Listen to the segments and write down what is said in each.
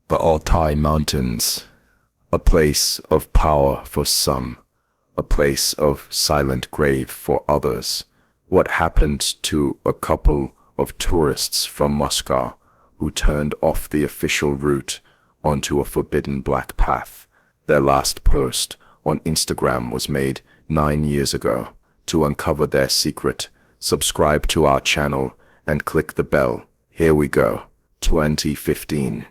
The Altai Mountains, a place of power for some, a place of silent grave for others. What happened to a couple of tourists from Moscow who turned off the official route onto a forbidden black path? Their last post on Instagram was made 9 years ago. To uncover their secret, subscribe to our channel and click the bell. Here we go. 2015.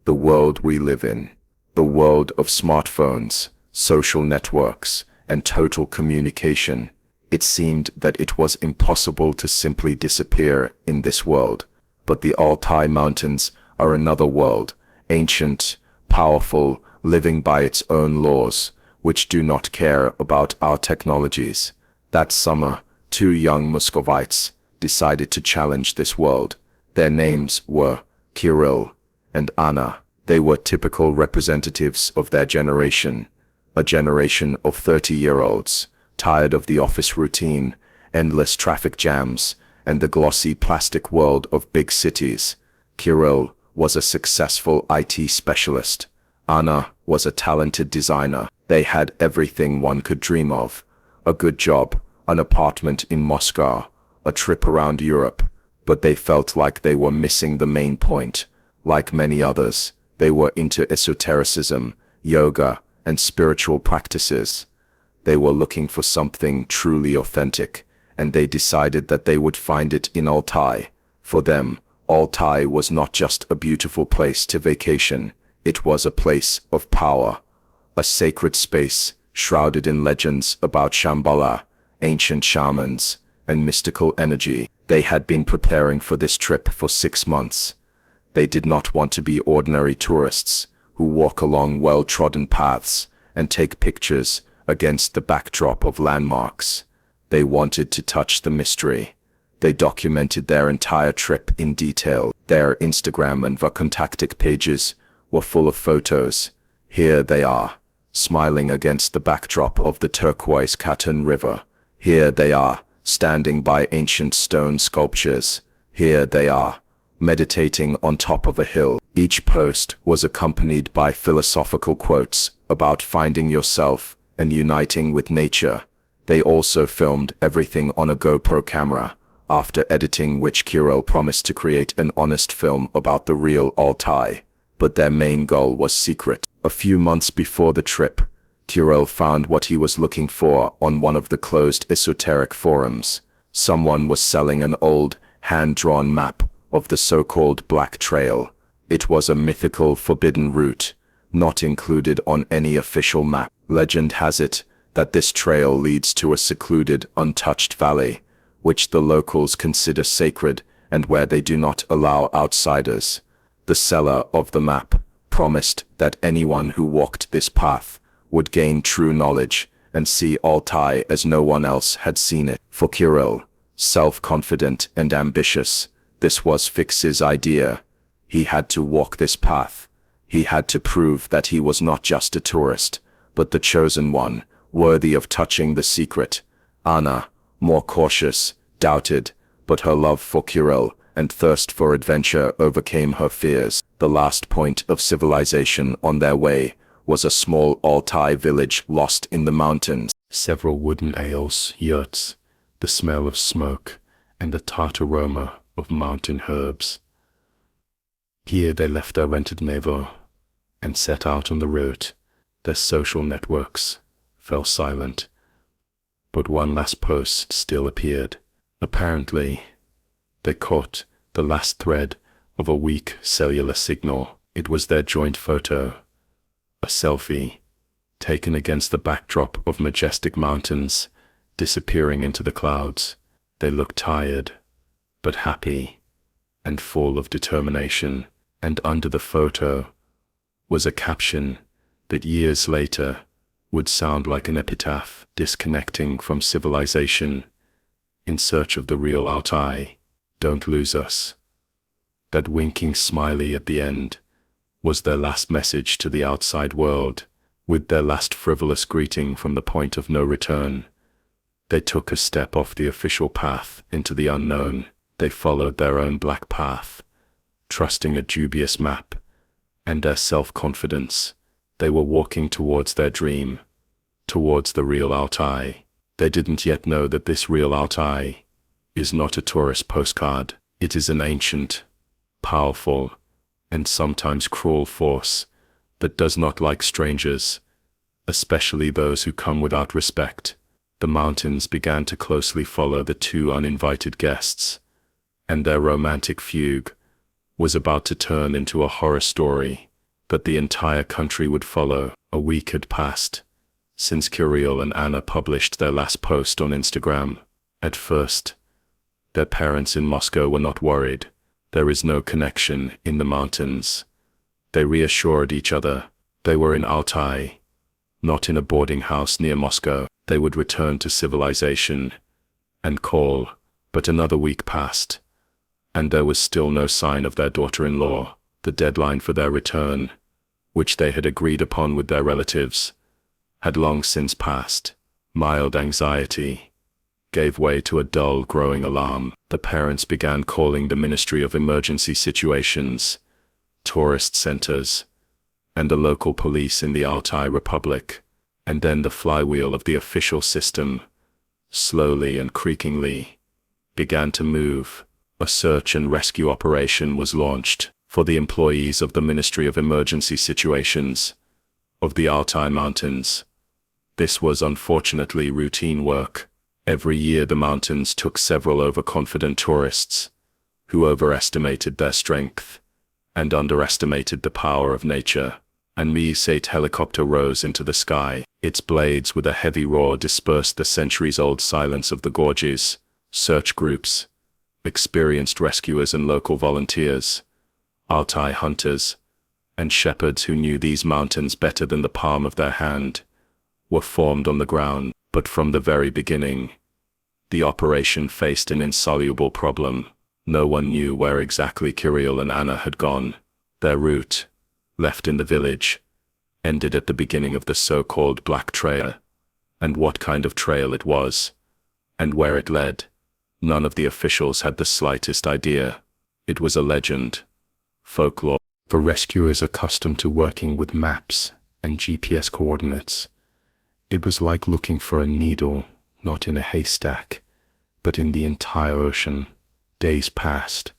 The world we live in. The world of smartphones, social networks, and total communication. It seemed that it was impossible to simply disappear in this world. But the Altai Mountains are another world, ancient, powerful, living by its own laws, which do not care about our technologies. That summer, 2 young Muscovites decided to challenge this world. Their names were Kirill and Anna. They were typical representatives of their generation, a generation of 30-year-olds, tired of the office routine, endless traffic jams, and the glossy plastic world of big cities. Kirill was a successful IT specialist. Anna was a talented designer. They had everything one could dream of: a good job, an apartment in Moscow, a trip around Europe. But they felt like they were missing the main point. Like many others, they were into esotericism, yoga, and spiritual practices. They were looking for something truly authentic, and they decided that they would find it in Altai. For them, Altai was not just a beautiful place to vacation, it was a place of power, a sacred space shrouded in legends about Shambhala, ancient shamans, and mystical energy. They had been preparing for this trip for 6 months. They did not want to be ordinary tourists who walk along well-trodden paths and take pictures against the backdrop of landmarks. They wanted to touch the mystery. They documented their entire trip in detail. Their Instagram and Vkontakte pages were full of photos. Here they are, smiling against the backdrop of the turquoise Katun River. Here they are, standing by ancient stone sculptures. Here they are, meditating on top of a hill. Each post was accompanied by philosophical quotes about finding yourself and uniting with nature. They also filmed everything on a GoPro camera, after editing which Kirill promised to create an honest film about the real Altai. But their main goal was secret. A few months before the trip, Kirill found what he was looking for on one of the closed esoteric forums. Someone was selling an old, hand-drawn map of the so-called Black Trail. It was a mythical forbidden route, not included on any official map. Legend has it that this trail leads to a secluded, untouched valley, which the locals consider sacred and where they do not allow outsiders. The seller of the map promised that anyone who walked this path would gain true knowledge and see Altai as no one else had seen it. For Kirill, self-confident and ambitious, this was Fix's idea. He had to walk this path. He had to prove that he was not just a tourist, but the chosen one, worthy of touching the secret. Anna, more cautious, doubted, but her love for Kirill and thirst for adventure overcame her fears. The last point of civilization on their way was a small Altai village lost in the mountains. Several wooden ales, yurts, the smell of smoke, and the tart aroma of mountain herbs. Here they left their rented Nevo and set out on the route. Their social networks fell silent, but one last post still appeared. Apparently, they caught the last thread of a weak cellular signal. It was their joint photo, a selfie, taken against the backdrop of majestic mountains, disappearing into the clouds. They looked tired, but happy, and full of determination. And under the photo was a caption that years later would sound like an epitaph: disconnecting from civilization, in search of the real Altai. Don't lose us. That winking smiley at the end was their last message to the outside world. With their last frivolous greeting from the point of no return, they took a step off the official path into the unknown. They followed their own black path, trusting a dubious map and their self-confidence. They were walking towards their dream, towards the real Altai. They didn't yet know that this real Altai is not a tourist postcard. It is an ancient, powerful, and sometimes cruel force that does not like strangers, especially those who come without respect. The mountains began to closely follow the two uninvited guests, and their romantic fugue was about to turn into a horror story that the entire country would follow. A week had passed since Kirill and Anna published their last post on Instagram. At first, their parents in Moscow were not worried. There is no connection in the mountains. They reassured each other. They were in Altai, not in a boarding house near Moscow. They would return to civilization and call. But another week passed, and there was still no sign of their daughter-in-law. The deadline for their return, which they had agreed upon with their relatives, had long since passed. Mild anxiety gave way to a dull, growing alarm. The parents began calling the Ministry of Emergency Situations, tourist centers, and the local police in the Altai Republic. And then the flywheel of the official system, slowly and creakingly, began to move. A search and rescue operation was launched for the employees of the Ministry of Emergency Situations of the Altai Mountains. This was unfortunately routine work. Every year the mountains took several overconfident tourists who overestimated their strength and underestimated the power of nature. An Mi-8 helicopter rose into the sky. Its blades with a heavy roar dispersed the centuries-old silence of the gorges. Search groups, experienced rescuers and local volunteers, Altai hunters, and shepherds who knew these mountains better than the palm of their hand, were formed on the ground. But from the very beginning, the operation faced an insoluble problem. No one knew where exactly Kirill and Anna had gone. Their route, left in the village, ended at the beginning of the so-called Black Trail. And what kind of trail it was, and where it led, none of the officials had the slightest idea. It was a legend, folklore. For rescuers accustomed to working with maps and GPS coordinates, it was like looking for a needle, not in a haystack, but in the entire ocean. Days passed.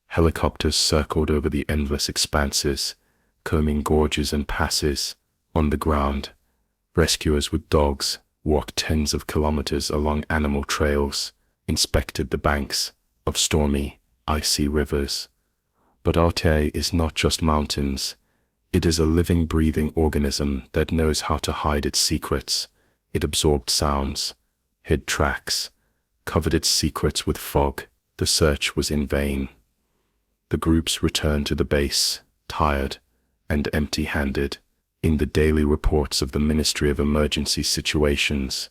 Helicopters circled over the endless expanses, combing gorges and passes. On the ground, rescuers with dogs walked tens of kilometers along animal trails, inspected the banks of stormy, icy rivers. But Altai is not just mountains. It is a living, breathing organism that knows how to hide its secrets. It absorbed sounds, hid tracks, covered its secrets with fog. The search was in vain. The groups returned to the base, tired and empty-handed. In the daily reports of the Ministry of Emergency Situations,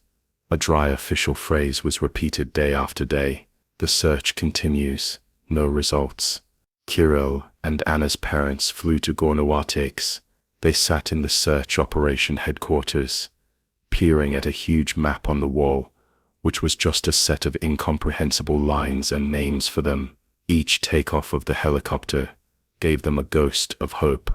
a dry official phrase was repeated day after day. The search continues. No results. Kirill and Anna's parents flew to Gornowatakes. They sat in the search operation headquarters, peering at a huge map on the wall, which was just a set of incomprehensible lines and names for them. Each takeoff of the helicopter gave them a ghost of hope,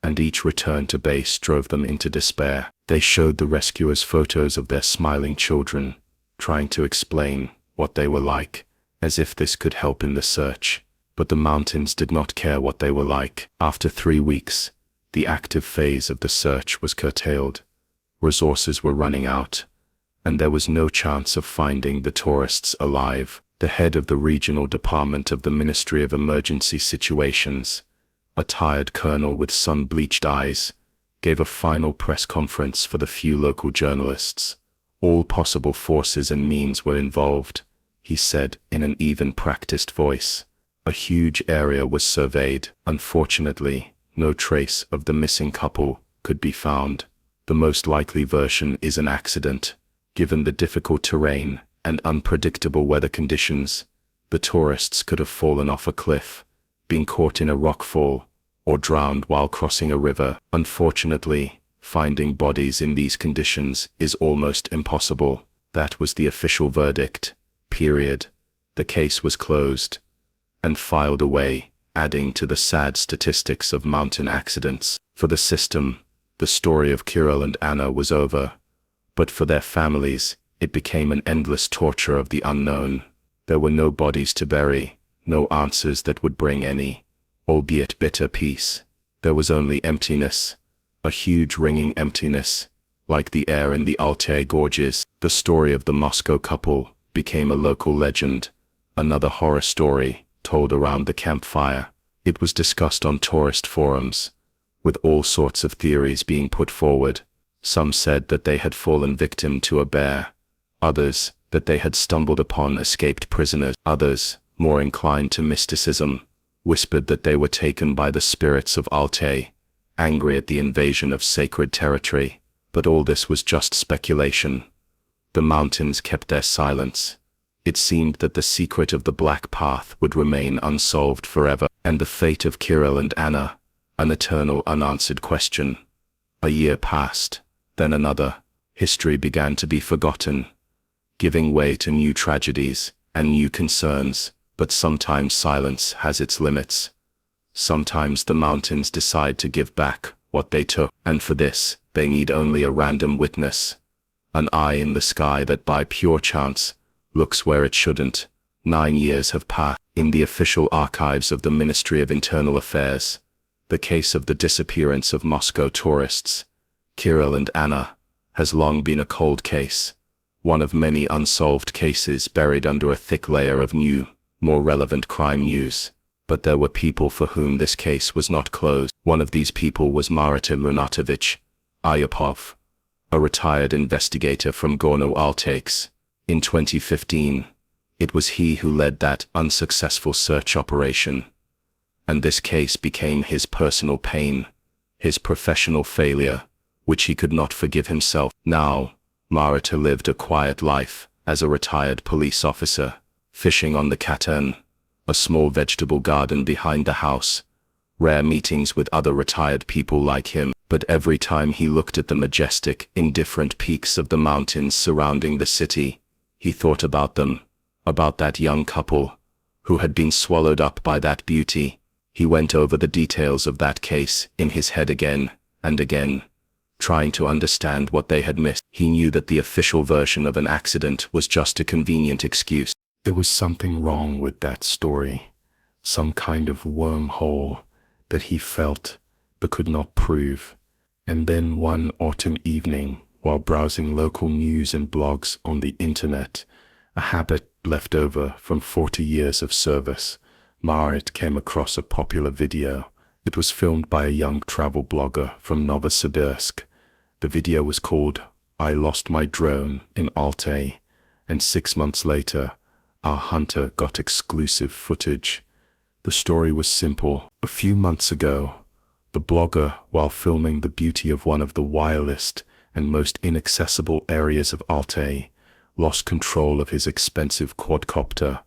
and each return to base drove them into despair. They showed the rescuers photos of their smiling children, trying to explain what they were like, as if this could help in the search. But the mountains did not care what they were like. After 3 weeks, the active phase of the search was curtailed. Resources were running out, and there was no chance of finding the tourists alive. The head of the regional department of the Ministry of Emergency Situations, a tired colonel with sun-bleached eyes, gave a final press conference for the few local journalists. All possible forces and means were involved, he said in an even, practiced voice. A huge area was surveyed. Unfortunately, no trace of the missing couple could be found. The most likely version is an accident. Given the difficult terrain and unpredictable weather conditions, the tourists could have fallen off a cliff, been caught in a rockfall, or drowned while crossing a river. Unfortunately, finding bodies in these conditions is almost impossible. That was the official verdict. Period. The case was closed and filed away adding to the sad statistics of mountain accidents. For the system, the story of Kirill and Anna was over, but for their families, it became an endless torture of the unknown. There were no bodies to bury, no answers that would bring any, albeit bitter, peace. There was only emptiness, a huge ringing emptiness, like the air in the Altai gorges. The story of the Moscow couple became a local legend, another horror story told around the campfire. It was discussed on tourist forums, with all sorts of theories being put forward. Some said that they had fallen victim to a bear, others that they had stumbled upon escaped prisoners, others, more inclined to mysticism, whispered that they were taken by the spirits of Altai, angry at the invasion of sacred territory. But all this was just speculation. The mountains kept their silence. It seemed that the secret of the Black Path would remain unsolved forever, and the fate of Kirill and Anna, an eternal unanswered question. A year passed, then another. History began to be forgotten, giving way to new tragedies and new concerns. But sometimes silence has its limits. Sometimes the mountains decide to give back what they took, and for this, they need only a random witness, an eye in the sky that by pure chance looks where it shouldn't. 9 years have passed. In the official archives of the Ministry of Internal Affairs, the case of the disappearance of Moscow tourists, Kirill and Anna, has long been a cold case, one of many unsolved cases buried under a thick layer of new, more relevant crime news. But there were people for whom this case was not closed. One of these people was Martin Renatovich Ayapov, a retired investigator from Gorno-Altaisk. In 2015, it was he who led that unsuccessful search operation. And this case became his personal pain, his professional failure, which he could not forgive himself. Now, Marita lived a quiet life as a retired police officer, fishing on the Katern, a small vegetable garden behind the house, rare meetings with other retired people like him. But every time he looked at the majestic, indifferent peaks of the mountains surrounding the city, he thought about them, about that young couple, who had been swallowed up by that beauty. He went over the details of that case in his head again and again, trying to understand what they had missed. He knew that the official version of an accident was just a convenient excuse. There was something wrong with that story, some kind of wormhole that he felt but could not prove. And then one autumn evening, while browsing local news and blogs on the internet, a habit left over from 40 years of service, Marit came across a popular video. It was filmed by a young travel blogger from Novosibirsk. The video was called "I Lost My Drone in Altai," and 6 months later, our hunter got exclusive footage. The story was simple. A few months ago, the blogger, while filming the beauty of one of the wildest and most inaccessible areas of Altai, lost control of his expensive quadcopter.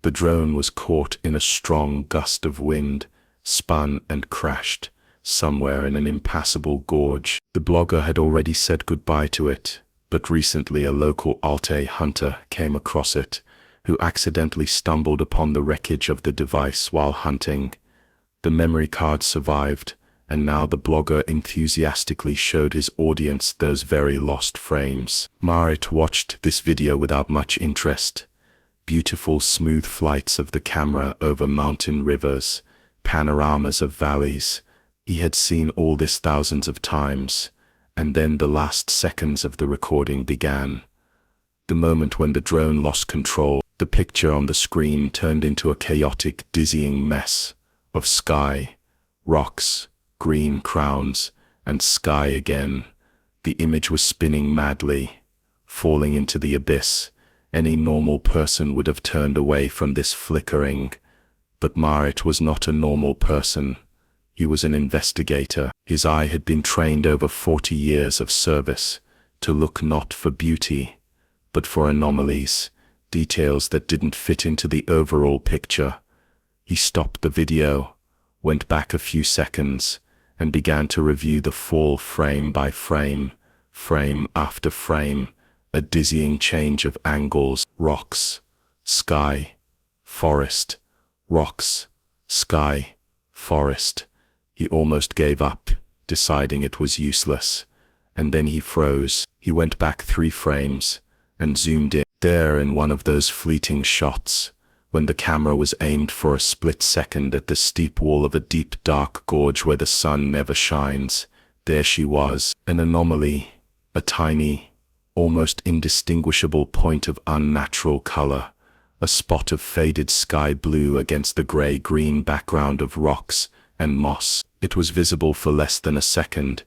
The drone was caught in a strong gust of wind, spun and crashed somewhere in an impassable gorge. The blogger had already said goodbye to it, but recently a local Altai hunter came across it, who accidentally stumbled upon the wreckage of the device while hunting. The memory card survived, and now the blogger enthusiastically showed his audience those very lost frames. Marit watched this video without much interest. Beautiful smooth flights of the camera over mountain rivers, panoramas of valleys. He had seen all this thousands of times, and then the last seconds of the recording began. The moment when the drone lost control, the picture on the screen turned into a chaotic, dizzying mess of sky, rocks, green crowns, and sky again. The image was spinning madly, falling into the abyss. Any normal person would have turned away from this flickering. But Marit was not a normal person. He was an investigator. His eye had been trained over 40 years of service to look not for beauty, but for anomalies, details that didn't fit into the overall picture. He stopped the video, went back a few seconds, and began to review the fall frame by frame, frame after frame, a dizzying change of angles, rocks, sky, forest, rocks, sky, forest. He almost gave up, deciding it was useless. And then he froze. He went back 3 frames and zoomed in. There, in one of those fleeting shots, when the camera was aimed for a split second at the steep wall of a deep dark gorge where the sun never shines, there she was, an anomaly, a tiny, almost indistinguishable point of unnatural color, a spot of faded sky blue against the gray-green background of rocks and moss. It was visible for less than a second.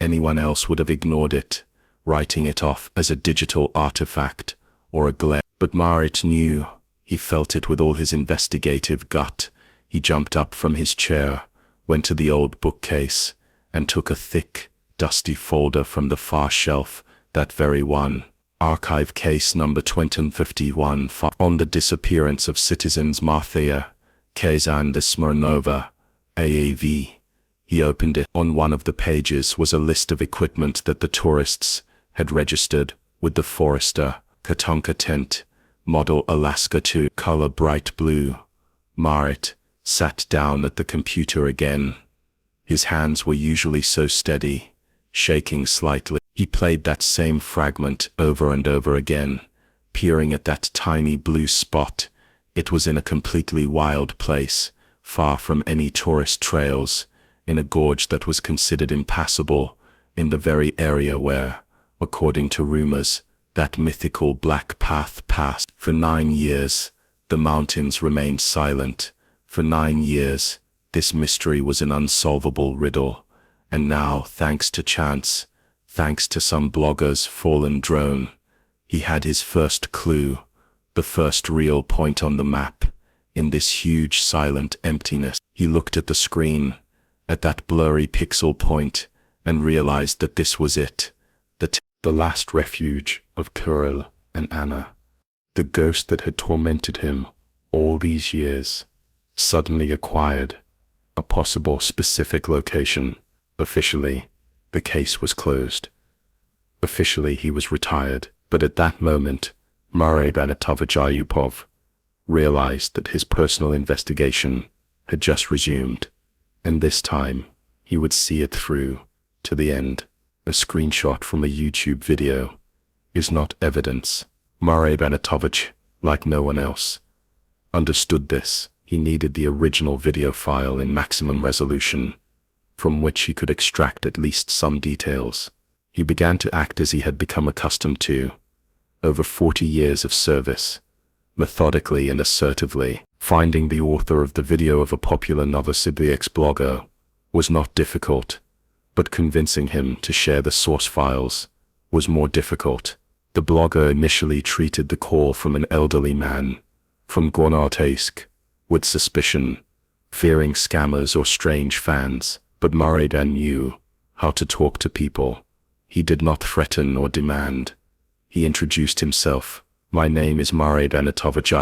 Anyone else would have ignored it, writing it off as a digital artifact or a glare. But Marit knew. He felt it with all his investigative gut. He jumped up from his chair, went to the old bookcase, and took a thick, dusty folder from the far shelf, that very one. Archive case number 2051 on the disappearance of citizens Marthea, Kazan de Smirnova, AAV. He opened it. On one of the pages was a list of equipment that the tourists had registered with the Forester, Katonka tent, model Alaska 2, color bright blue. Marit sat down at the computer again. His hands were usually so steady, shaking slightly. He played that same fragment over and over again, peering at that tiny blue spot. It was in a completely wild place, far from any tourist trails, in a gorge that was considered impassable, in the very area where, according to rumors, that mythical black path passed. For 9 years, the mountains remained silent. For 9 years, this mystery was an unsolvable riddle. And now, thanks to chance, thanks to some blogger's fallen drone, he had his first clue, the first real point on the map, in this huge silent emptiness. He looked at the screen, at that blurry pixel point, and realized that this was it, the last refuge of Kirill and Anna. The ghost that had tormented him all these years suddenly acquired a possible specific location. Officially, the case was closed. Officially, he was retired. But at that moment, Marit Anatovic realized that his personal investigation had just resumed, and this time he would see it through to the end. A screenshot from a YouTube video is not evidence. Marit Anatovic, like no one else, understood this. He needed the original video file in maximum resolution, from which he could extract at least some details. He began to act as he had become accustomed to, over 40 years of service, methodically and assertively. Finding the author of the video of a popular Novosibirsk blogger was not difficult, but convincing him to share the source files was more difficult. The blogger initially treated the call from an elderly man from Gornotaysk with suspicion, fearing scammers or strange fans, but Maridan knew how to talk to people. He did not threaten or demand. He introduced himself. "My name is Marit Anatovic.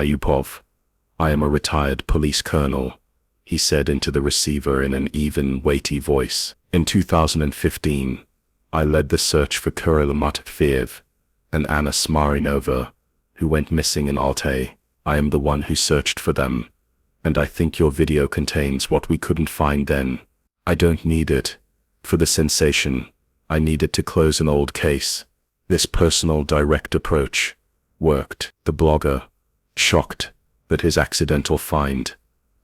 I am a retired police colonel," he said into the receiver in an even, weighty voice. "In 2015, I led the search for Kirill Matviev and Anna Smirnova, who went missing in Altai. I am the one who searched for them, and I think your video contains what we couldn't find then. I don't need it for the sensation. I need it to close an old case." This personal, direct approach worked. The blogger, shocked that his accidental find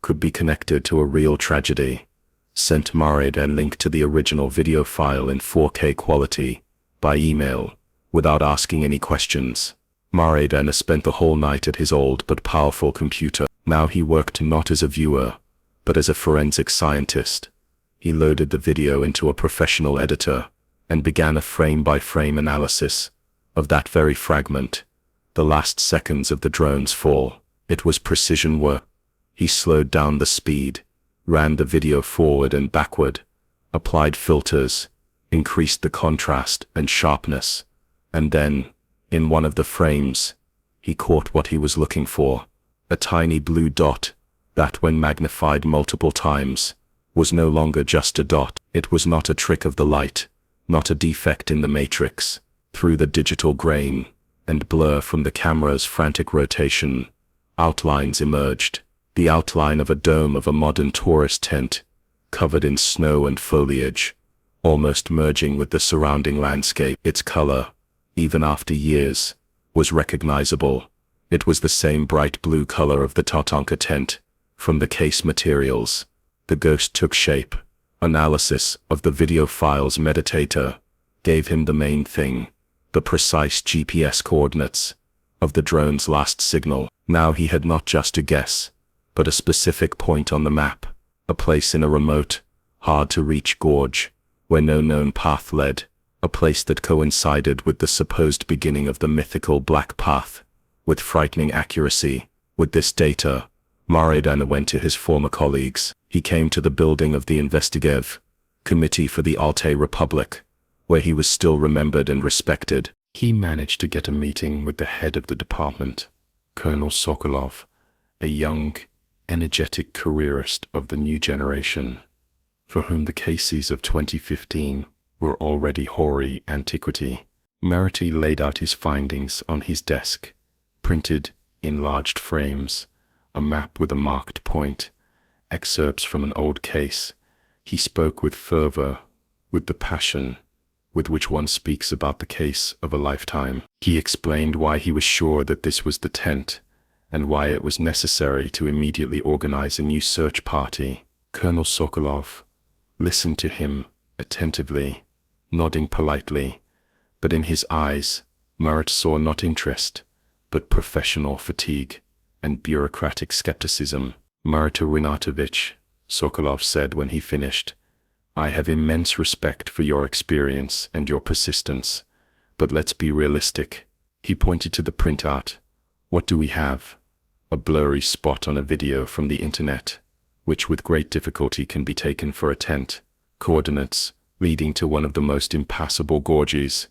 could be connected to a real tragedy, sent Marit a link to the original video file in 4K quality by email, without asking any questions. Marit spent the whole night at his old but powerful computer. Now he worked not as a viewer, but as a forensic scientist. He loaded the video into a professional editor and began a frame-by-frame analysis of that very fragment, the last seconds of the drone's fall. It was precision work. He slowed down the speed, ran the video forward and backward, applied filters, increased the contrast and sharpness, and then, in one of the frames, he caught what he was looking for, a tiny blue dot that, when magnified multiple times, was no longer just a dot. It was not a trick of the light, not a defect in the matrix. Through the digital grain and blur from the camera's frantic rotation, outlines emerged, the outline of a dome of a modern tourist tent, covered in snow and foliage, almost merging with the surrounding landscape. Its color, even after years, was recognizable. It was the same bright blue color of the Tatanka tent. From the case materials, the ghost took shape. Analysis of the video files meditator gave him the main thing, the precise GPS coordinates of the drone's last signal. Now he had not just a guess, but a specific point on the map, a place in a remote, hard-to-reach gorge, where no known path led, a place that coincided with the supposed beginning of the mythical Black Path, with frightening accuracy. With this data, Maridana went to his former colleagues. He came to the building of the Investigative Committee for the Altai Republic, where he was still remembered and respected. He managed to get a meeting with the head of the department, Colonel Sokolov, a young, energetic careerist of the new generation, for whom the cases of 2015 were already hoary antiquity. Merity laid out his findings on his desk, printed in large frames, a map with a marked point, excerpts from an old case. He spoke with fervor, with the passion with which one speaks about the case of a lifetime. He explained why he was sure that this was the tent, and why it was necessary to immediately organize a new search party. Colonel Sokolov listened to him attentively, nodding politely, but in his eyes, Marat saw not interest, but professional fatigue and bureaucratic skepticism. Marat Renatovich, Sokolov said when he finished, I have immense respect for your experience and your persistence, but let's be realistic. He pointed to the printout. What do we have? A blurry spot on a video from the internet, which with great difficulty can be taken for a tent. Coordinates leading to one of the most impassable gorges,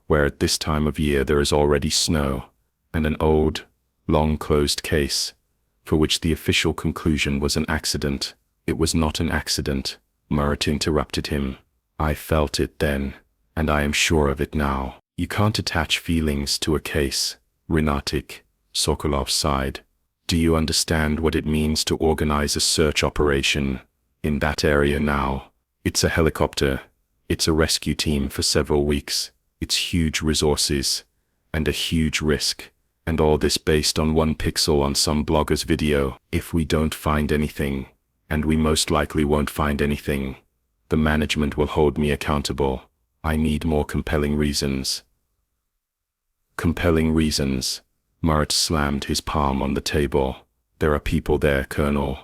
where at this time of year there is already snow, and an old, long-closed case, for which the official conclusion was an accident. It was not an accident, Marat interrupted him. I felt it then, and I am sure of it now. You can't attach feelings to a case, Renatik, Sokolov sighed. Do you understand what it means to organize a search operation in that area now? It's a helicopter, it's a rescue team for several weeks, it's huge resources, and a huge risk, and all this based on one pixel on some blogger's video. If we don't find anything, and we most likely won't find anything, the management will hold me accountable. I need more compelling reasons. Compelling reasons. Marat slammed his palm on the table. There are people there, Colonel.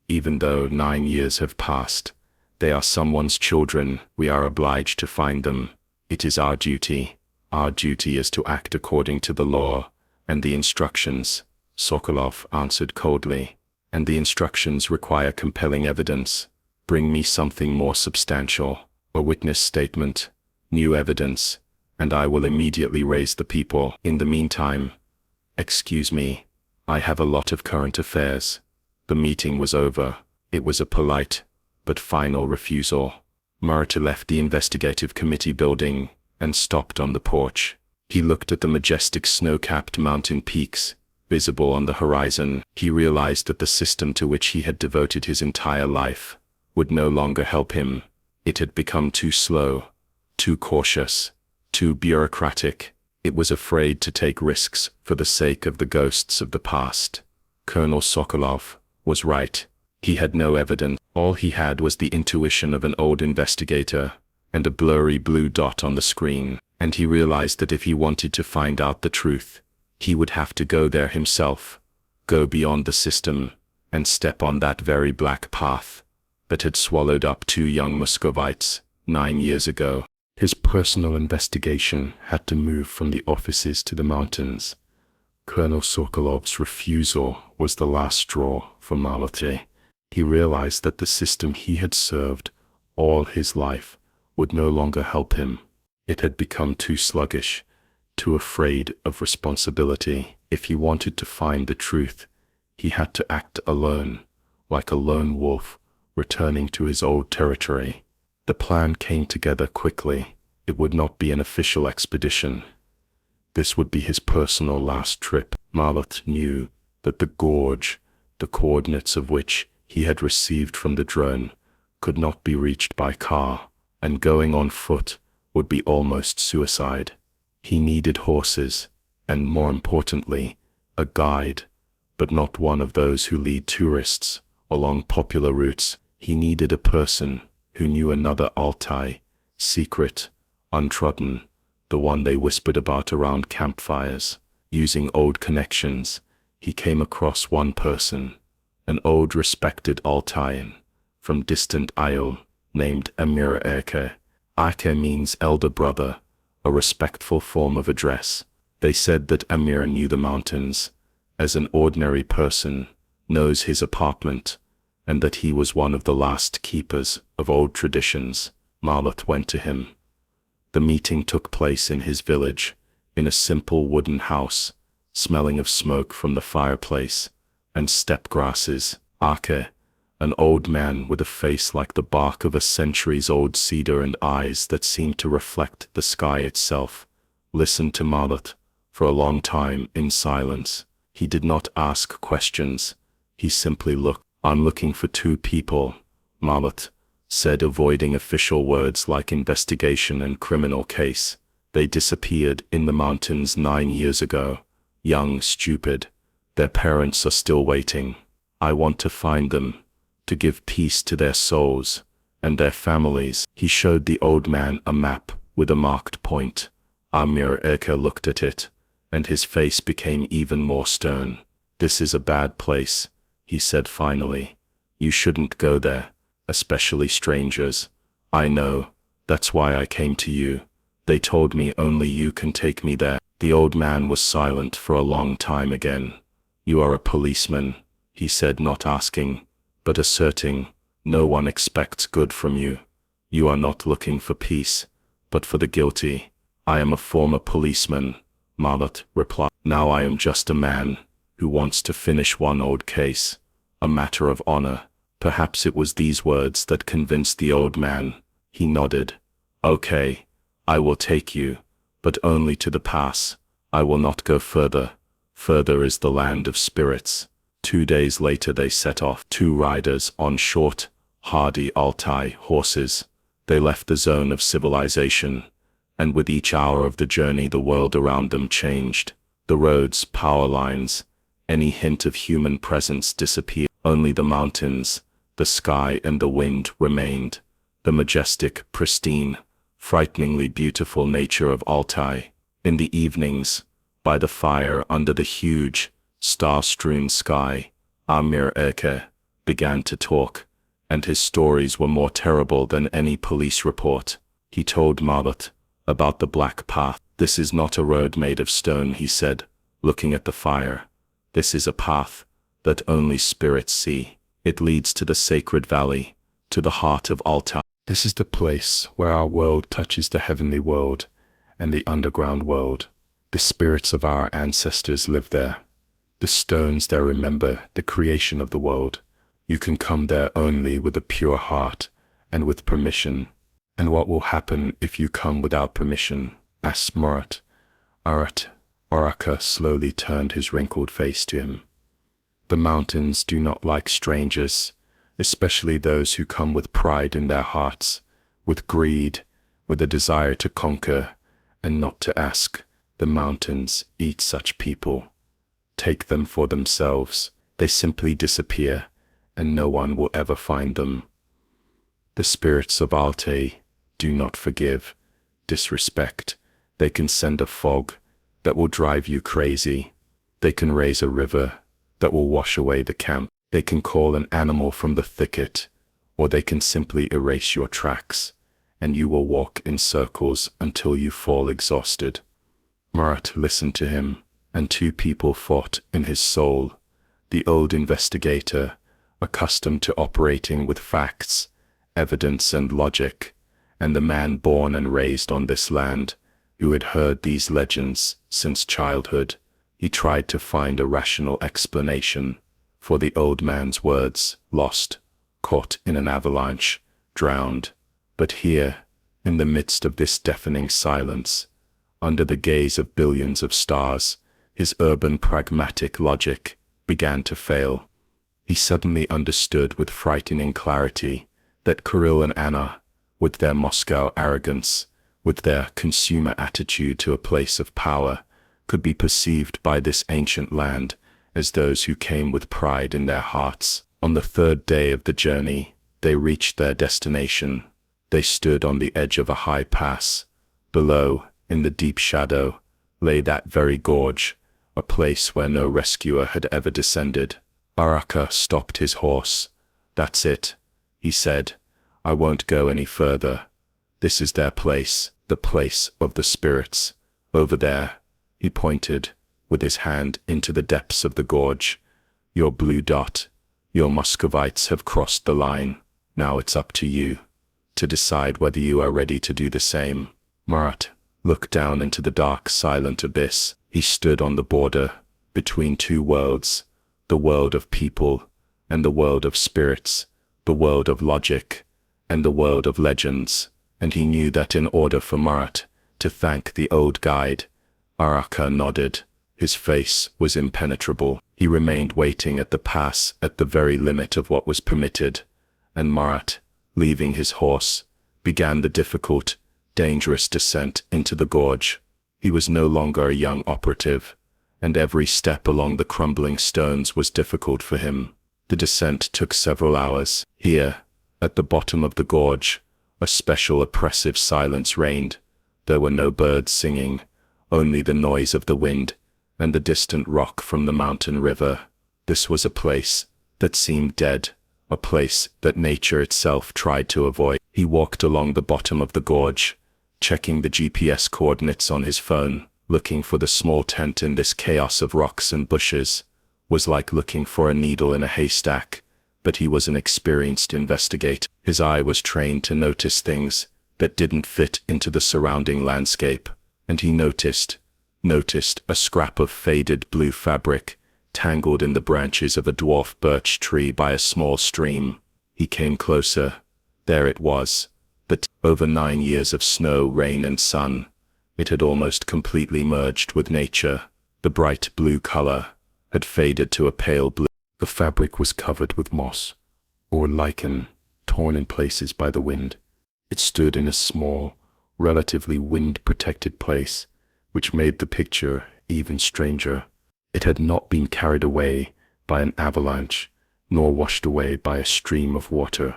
Even though 9 years have passed, they are someone's children. We are obliged to find them. It is our duty. Our duty is to act according to the law and the instructions, Sokolov answered coldly. And the instructions require compelling evidence. Bring me something more substantial, a witness statement, new evidence, and I will immediately raise the people. In the meantime, excuse me, I have a lot of current affairs. The meeting was over. It was a polite, but final refusal. Marat left the investigative committee building and stopped on the porch. He looked at the majestic snow-capped mountain peaks visible on the horizon. He realized that the system to which he had devoted his entire life would no longer help him. It had become too slow, too cautious, too bureaucratic. It was afraid to take risks for the sake of the ghosts of the past. Colonel Sokolov was right. He had no evidence. All he had was the intuition of an old investigator and a blurry blue dot on the screen. And he realized that if he wanted to find out the truth, he would have to go there himself, go beyond the system, and step on that very black path that had swallowed up 2 young Muscovites 9 years ago. His personal investigation had to move from the offices to the mountains. Colonel Sokolov's refusal was the last straw for Malate. He realized that the system he had served all his life would no longer help him. It had become too sluggish, too afraid of responsibility. If he wanted to find the truth, he had to act alone, like a lone wolf returning to his old territory. The plan came together quickly. It would not be an official expedition. This would be his personal last trip. Malat knew that the gorge the coordinates of which he had received from the drone, could not be reached by car, and going on foot would be almost suicide. He needed horses, and more importantly, a guide, but not one of those who lead tourists along popular routes. He needed a person who knew another Altai, secret, untrodden, the one they whispered about around campfires. Using old connections, he came across one person, an old respected Altaian from distant Isle, named Immerse. Ake means elder brother, a respectful form of address. They said that Amir knew the mountains, as an ordinary person knows his apartment, and that he was one of the last keepers of old traditions. Marloth went to him. The meeting took place in his village, in a simple wooden house, smelling of smoke from the fireplace and steppe grasses. Ake, an old man with a face like the bark of a centuries-old cedar and eyes that seemed to reflect the sky itself, listened to Marloth for a long time in silence. He did not ask questions. He simply looked. "I'm looking for two people," Marloth said, avoiding official words like investigation and criminal case. "They disappeared in the mountains 9 years ago. Young, stupid. Their parents are still waiting. I want to find them, to give peace to their souls and their families." He showed the old man a map with a marked point. Amir Eke looked at it, and his face became even more stern. "This is a bad place," he said finally. "You shouldn't go there, especially strangers. I know, that's why I came to you. They told me only you can take me there." The old man was silent for a long time again. "You are a policeman," he said, not asking, but asserting. "No one expects good from you. You are not looking for peace, but for the guilty." "I am a former policeman," Marloth replied. "Now I am just a man who wants to finish one old case, a matter of honor." Perhaps it was these words that convinced the old man. He nodded. "Okay, I will take you, but only to the pass. I will not go further. Further is the land of spirits." 2 days later they set off, 2 riders on short, hardy Altai horses. They left the zone of civilization, and with each hour of the journey the world around them changed. The roads, power lines, any hint of human presence disappeared. Only the mountains, the sky and the wind remained. The majestic, pristine, frighteningly beautiful nature of Altai. In the evenings, by the fire under the huge, star-strewn sky, Amir Eke began to talk, and his stories were more terrible than any police report. He told Marloth about the black path. "This is not a road made of stone," he said, looking at the fire. "This is a path that only spirits see. It leads to the sacred valley, to the heart of Altai. This is the place where our world touches the heavenly world and the underground world. The spirits of our ancestors live there. The stones there remember the creation of the world. You can come there only with a pure heart and with permission." "And what will happen if you come without permission?" asked Morat. Oraka slowly turned his wrinkled face to him. "The mountains do not like strangers, especially those who come with pride in their hearts, with greed, with a desire to conquer and not to ask. The mountains eat such people, take them for themselves. They simply disappear, and no one will ever find them. The spirits of Altai do not forgive, disrespect. They can send a fog that will drive you crazy. They can raise a river that will wash away the camp. They can call an animal from the thicket, or they can simply erase your tracks, and you will walk in circles until you fall exhausted." Murat listened to him, and 2 people fought in his soul. The old investigator, accustomed to operating with facts, evidence and logic, and the man born and raised on this land, who had heard these legends since childhood. He tried to find a rational explanation for the old man's words. Lost, caught in an avalanche, drowned. But here, in the midst of this deafening silence, under the gaze of billions of stars, his urban pragmatic logic began to fail. He suddenly understood with frightening clarity that Kirill and Anna, with their Moscow arrogance, with their consumer attitude to a place of power, could be perceived by this ancient land as those who came with pride in their hearts. On the third day of the journey, they reached their destination. They stood on the edge of a high pass. Below, in the deep shadow, lay that very gorge, a place where no rescuer had ever descended. Baraka stopped his horse. "That's it," he said. "I won't go any further. This is their place, the place of the spirits. Over there," he pointed, with his hand into the depths of the gorge. "Your blue dot, your Muscovites have crossed the line. Now it's up to you to decide whether you are ready to do the same." Murat looked down into the dark, silent abyss. He stood on the border, between two worlds, the world of people and the world of spirits, the world of logic and the world of legends, and he knew that in order for Murat to thank the old guide, Baraka nodded. His face was impenetrable. He remained waiting at the pass at the very limit of what was permitted, and Murat, leaving his horse, began the difficult, dangerous descent into the gorge. He was no longer a young operative, and every step along the crumbling stones was difficult for him. The descent took several hours. Here, at the bottom of the gorge, a special oppressive silence reigned. There were no birds singing, only the noise of the wind and the distant rock from the mountain river. This was a place that seemed dead, a place that nature itself tried to avoid. He walked along the bottom of the gorge, checking the GPS coordinates on his phone. Looking for the small tent in this chaos of rocks and bushes was like looking for a needle in a haystack, but he was an experienced investigator. His eye was trained to notice things that didn't fit into the surrounding landscape, and he noticed a scrap of faded blue fabric tangled in the branches of a dwarf birch tree by a small stream. He came closer. There it was. Over 9 years of snow, rain, and sun, it had almost completely merged with nature. The bright blue color had faded to a pale blue. The fabric was covered with moss or lichen, torn in places by the wind. It stood in a small, relatively wind-protected place, which made the picture even stranger. It had not been carried away by an avalanche, nor washed away by a stream of water.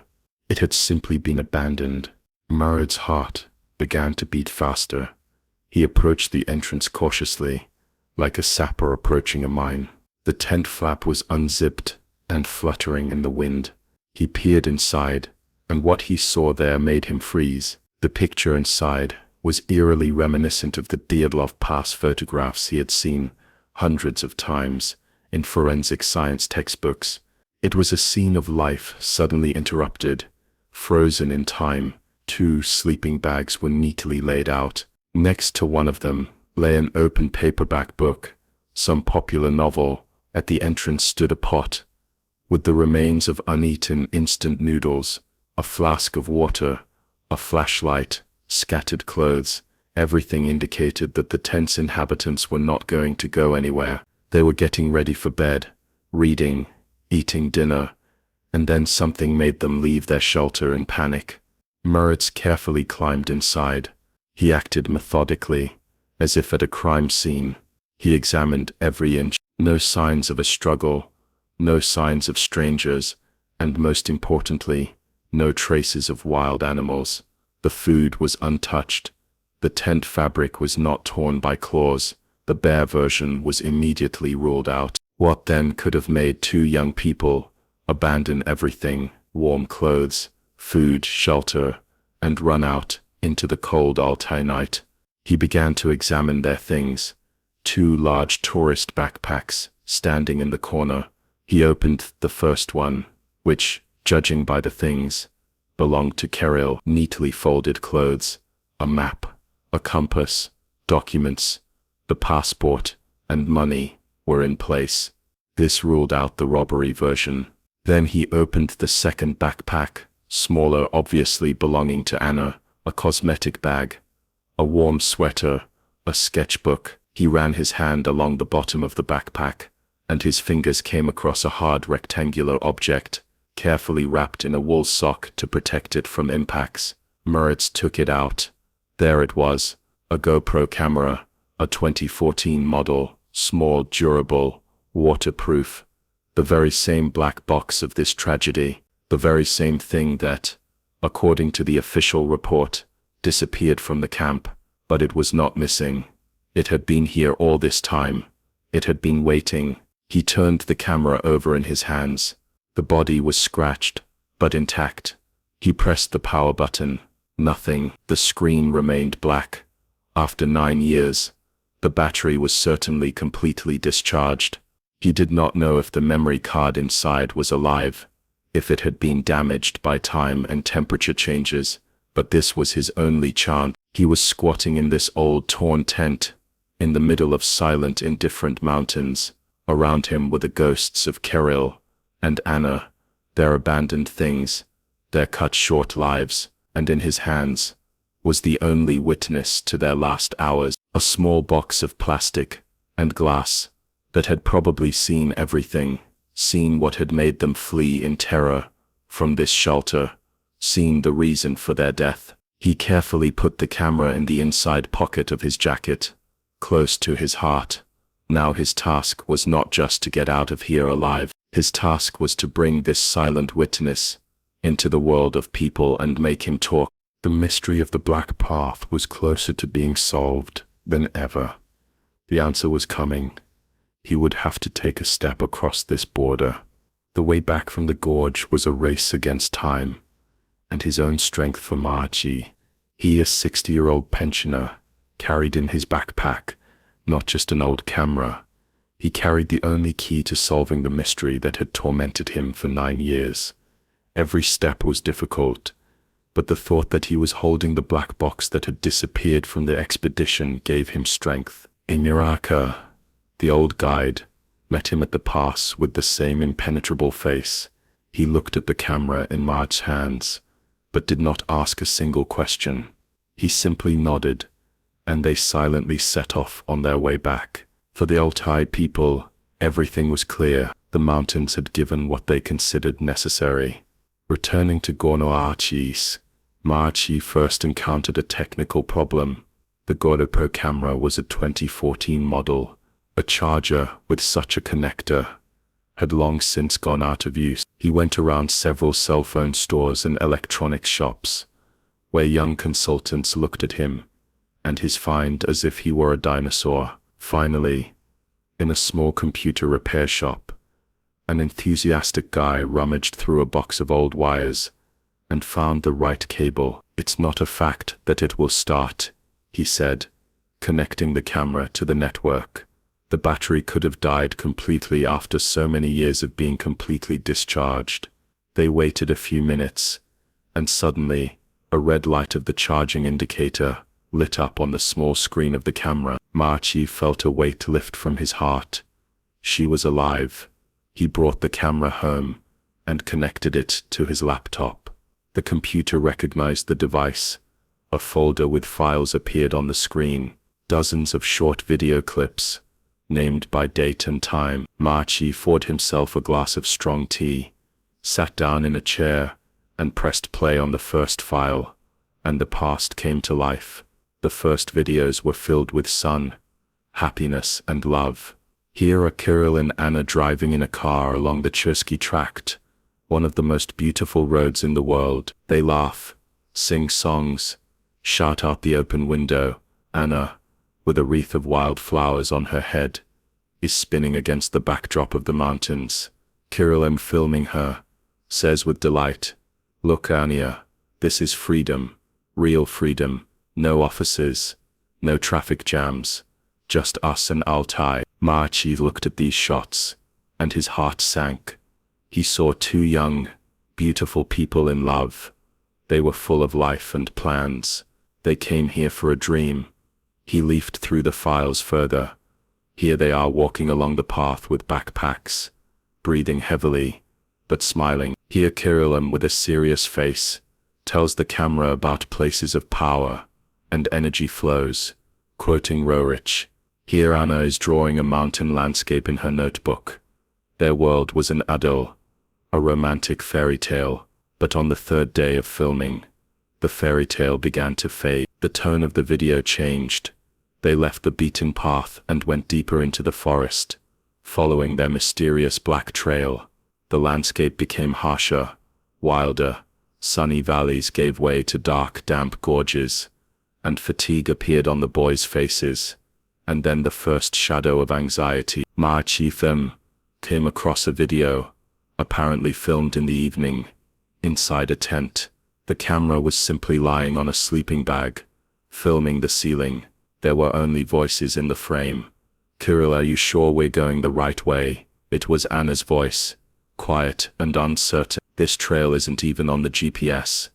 It had simply been abandoned. Murat's heart began to beat faster. He approached the entrance cautiously, like a sapper approaching a mine. The tent flap was unzipped and fluttering in the wind. He peered inside, and what he saw there made him freeze. The picture inside was eerily reminiscent of the Diatlov Pass photographs he had seen hundreds of times in forensic science textbooks. It was a scene of life suddenly interrupted, frozen in time. 2 sleeping bags were neatly laid out. Next to one of them lay an open paperback book, some popular novel. At the entrance stood a pot, with the remains of uneaten instant noodles, a flask of water, a flashlight, scattered clothes. Everything indicated that the tent's inhabitants were not going to go anywhere. They were getting ready for bed, reading, eating dinner, and then something made them leave their shelter in panic. Murat carefully climbed inside. He acted methodically, as if at a crime scene. He examined every inch. No signs of a struggle, no signs of strangers, and most importantly, no traces of wild animals. The food was untouched. The tent fabric was not torn by claws. The bare version was immediately ruled out. What then could have made 2 young people abandon everything, warm clothes, food, shelter, and run out into the cold Altai night? He began to examine their things. 2 large tourist backpacks standing in the corner. He opened the first one, which, judging by the things, belonged to Kirill. Neatly folded clothes, a map, a compass, documents, the passport, and money were in place. This ruled out the robbery version. Then he opened the second backpack, smaller, obviously belonging to Anna, a cosmetic bag, a warm sweater, a sketchbook. He ran his hand along the bottom of the backpack, and his fingers came across a hard rectangular object, carefully wrapped in a wool sock to protect it from impacts. Moritz took it out. There it was, a GoPro camera, a 2014 model, small, durable, waterproof. The very same black box of this tragedy, the very same thing that, according to the official report, disappeared from the camp. But it was not missing. It had been here all this time. It had been waiting. He turned the camera over in his hands. The body was scratched, but intact. He pressed the power button. Nothing. The screen remained black. After 9 years, the battery was certainly completely discharged. He did not know if the memory card inside was alive, if it had been damaged by time and temperature changes, but this was his only chance. He was squatting in this old torn tent, in the middle of silent, indifferent mountains. Around him were the ghosts of Kirill and Anna, their abandoned things, their cut-short lives, and in his hands was the only witness to their last hours, a small box of plastic and glass that had probably seen everything, seen what had made them flee in terror from this shelter, seen the reason for their death. He carefully put the camera in the inside pocket of his jacket, close to his heart. Now his task was not just to get out of here alive. His task was to bring this silent witness into the world of people and make him talk. The mystery of the Black Path was closer to being solved than ever. The answer was coming. He would have to take a step across this border. The way back from the gorge was a race against time and his own strength for Marchi. He, a 60-year-old pensioner, carried in his backpack not just an old camera. He carried the only key to solving the mystery that had tormented him for 9 years. Every step was difficult, but the thought that he was holding the black box that had disappeared from the expedition gave him strength. Emiraka, the old guide, met him at the pass with the same impenetrable face. He looked at the camera in March's hands, but did not ask a single question. He simply nodded, and they silently set off on their way back. For the Altai people, everything was clear. The mountains had given what they considered necessary. Returning to Gorno-Archis, Marchi first encountered a technical problem. The GoPro camera was a 2014 model. A charger with such a connector had long since gone out of use. He went around several cell phone stores and electronics shops, where young consultants looked at him and his find as if he were a dinosaur. Finally, in a small computer repair shop, an enthusiastic guy rummaged through a box of old wires and found the right cable. "It's not a fact that it will start," he said, connecting the camera to the network. The battery could have died completely after so many years of being completely discharged. They waited a few minutes, and suddenly, a red light of the charging indicator lit up on the small screen of the camera. Marchi felt a weight lift from his heart. She was alive. He brought the camera home and connected it to his laptop. The computer recognized the device. A folder with files appeared on the screen. Dozens of short video clips, named by date and time. Marchi poured himself a glass of strong tea, sat down in a chair, and pressed play on the first file, and the past came to life. The first videos were filled with sun, happiness, and love. Here are Kirill and Anna driving in a car along the Chersky Tract, one of the most beautiful roads in the world. They laugh, sing songs, shout out the open window. Anna, with a wreath of wildflowers on her head, is spinning against the backdrop of the mountains. Kirill, filming her, says with delight, "Look, Anya, this is freedom, real freedom. No offices, no traffic jams, just us and Altai." Marchi looked at these shots, and his heart sank. He saw two young, beautiful people in love. They were full of life and plans. They came here for a dream. He leafed through the files further. Here they are walking along the path with backpacks, breathing heavily, but smiling. Here Kirill, with a serious face, tells the camera about places of power and energy flows, quoting Roerich. Here Anna is drawing a mountain landscape in her notebook. Their world was an idyll, a romantic fairy tale, but on the third day of filming, the fairy tale began to fade. The tone of the video changed. They left the beaten path and went deeper into the forest, following their mysterious black trail. The landscape became harsher, wilder. Sunny valleys gave way to dark, damp gorges, and fatigue appeared on the boys' faces. And then the first shadow of anxiety. Them came across a video, apparently filmed in the evening, inside a tent. The camera was simply lying on a sleeping bag, filming the ceiling. There were only voices in the frame. "Kirill, are you sure we're going the right way?" It was Anna's voice, quiet and uncertain. "This trail isn't even on the GPS.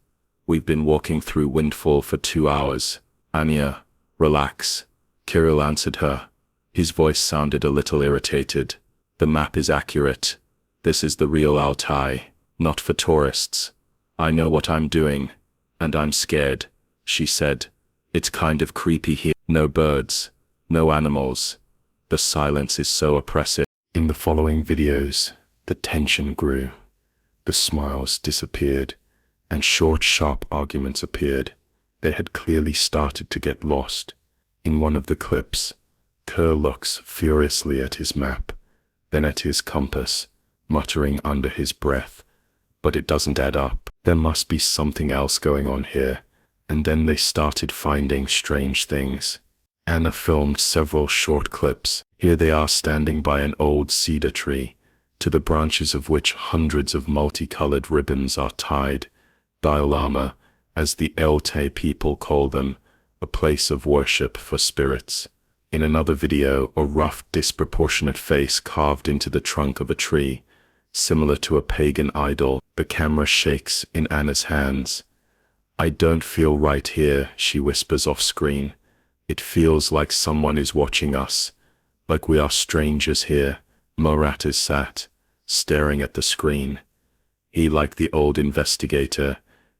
We've been walking through windfall for 2 hours." "Anya, relax," Kirill answered her. His voice sounded a little irritated. "The map is accurate. This is the real Altai, not for tourists. I know what I'm doing, and I'm scared," she said. "It's kind of creepy here. No birds, no animals. The silence is so oppressive." In the following videos, the tension grew. The smiles disappeared, and short, sharp arguments appeared. They had clearly started to get lost. In one of the clips, Kerr looks furiously at his map, then at his compass, muttering under his breath, "But it doesn't add up. There must be something else going on here." And then they started finding strange things. Anna filmed several short clips. Here they are standing by an old cedar tree, to the branches of which hundreds of multicolored ribbons are tied. Diorama, as the Altai people call them, a place of worship for spirits. In another video, a rough, disproportionate face carved into the trunk of a tree, similar to a pagan idol. The camera shakes in Anna's hands. "I don't feel right here," she whispers off screen. "It feels like someone is watching us, like we are strangers here." Murat is sat, staring at the screen. He, like the old investigator,